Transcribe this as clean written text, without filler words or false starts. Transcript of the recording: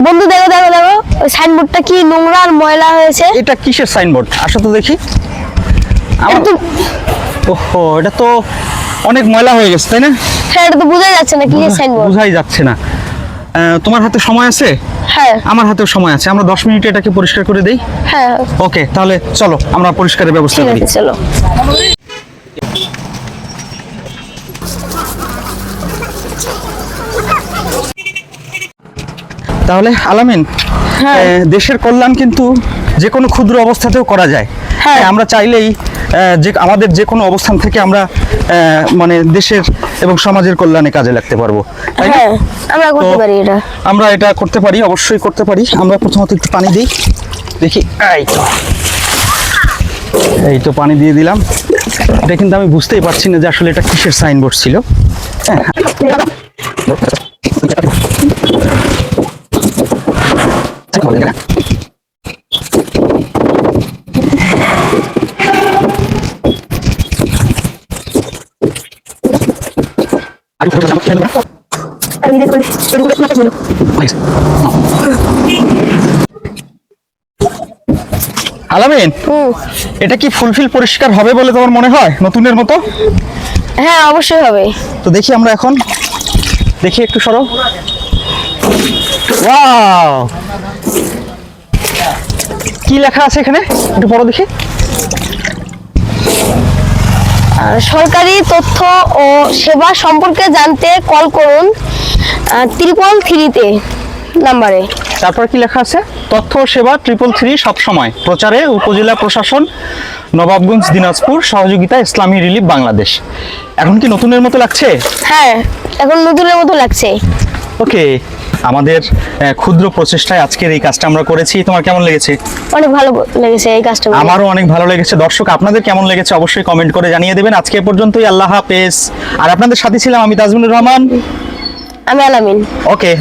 বন্ধু দেখো দেখো দেখো ওই সাইনবোর্ডটা কি নোংরা আর ময়লা হয়েছে। এটা কিসের সাইনবোর্ড? আসো তো দেখি। আমার ওহো, এটা তো অনেক ময়লা হয়ে গেছে, তাই না? হ্যাঁ, এটা তো বোঝাই যাচ্ছে না কিসের সাইনবোর্ড। বোঝাই যাচ্ছে না। তোমার হাতে সময় আছে? হ্যাঁ আমার হাতেও সময় আছে, আমরা 10 মিনিটে এটাকে পরিষ্কার করে দেই। হ্যাঁ ওকে, তাহলে চলো আমরা পরিষ্কারের ব্যবস্থা ঠিক করি। আছে, চলো। তাহলে আলামিন, হ্যাঁ। দেশের কল্যাণ কিন্তু যে কোনো ক্ষুদ্র অবস্থাতেও করা যায়। হ্যাঁ। আমরা চাইলেই যে আমাদের যে কোনো অবস্থান থেকে আমরা মানে দেশের এবং সমাজের কল্যাণে কাজে লাগতে পারবো, তাই না? হ্যাঁ, আমরা করতে তো পারি এটা। আমরা এটা করতে পারি, অবশ্যই করতে পারি। আমরা প্রথমত একটু পানি দিই, দেখি। এই তো পানি দিয়ে দিলাম। এটা কিন্তু আমি বুঝতেই পারছি না যে আসলে এটা কিসের সাইনবোর্ড ছিল। হ্যাঁ, আলামিন, এটা কি ফুলফিল পরিষ্কার হবে বলে তোমার মনে হয় নতুনের মতো? হ্যাঁ, অবশ্যই হবে। তো দেখি আমরা এখন, দেখি একটু সরো। ওয়াও, কি লেখা আছে এখানে একটু পড়ো দেখি। সরকারি তথ্য ও সেবা সম্পর্কে জানতে কল করুন 333 নাম্বারে। তারপর কি লেখা আছে? তথ্য ও সেবা 333 সব সময় প্রচারে উপজেলা প্রশাসন, নবাবগঞ্জ, দিনাজপুর, সহযোগিতা ইসলামী রিলিফ বাংলাদেশ। এখন কি নতুনের মতো লাগছে? হ্যাঁ, এখন নতুনের মতো লাগছে। ওকে, আমাদের ক্ষুদ্র প্রচেষ্টায় আজকের এই কাজটা আমরা করেছি। তোমার কেমন লেগেছে? অনেক ভালো লেগেছে এই কাজটা করে। আমারও অনেক ভালো লেগেছে। দর্শক, আপনাদের কেমন লেগেছে অবশ্যই কমেন্ট করে জানিয়ে দেবেন। আজকে এ পর্যন্তই। আল্লাহ হাফেজ। আর আপনাদের সাথে ছিলাম আমি, তাজমিনুর রহমান। আমি আলামিন। ওকে।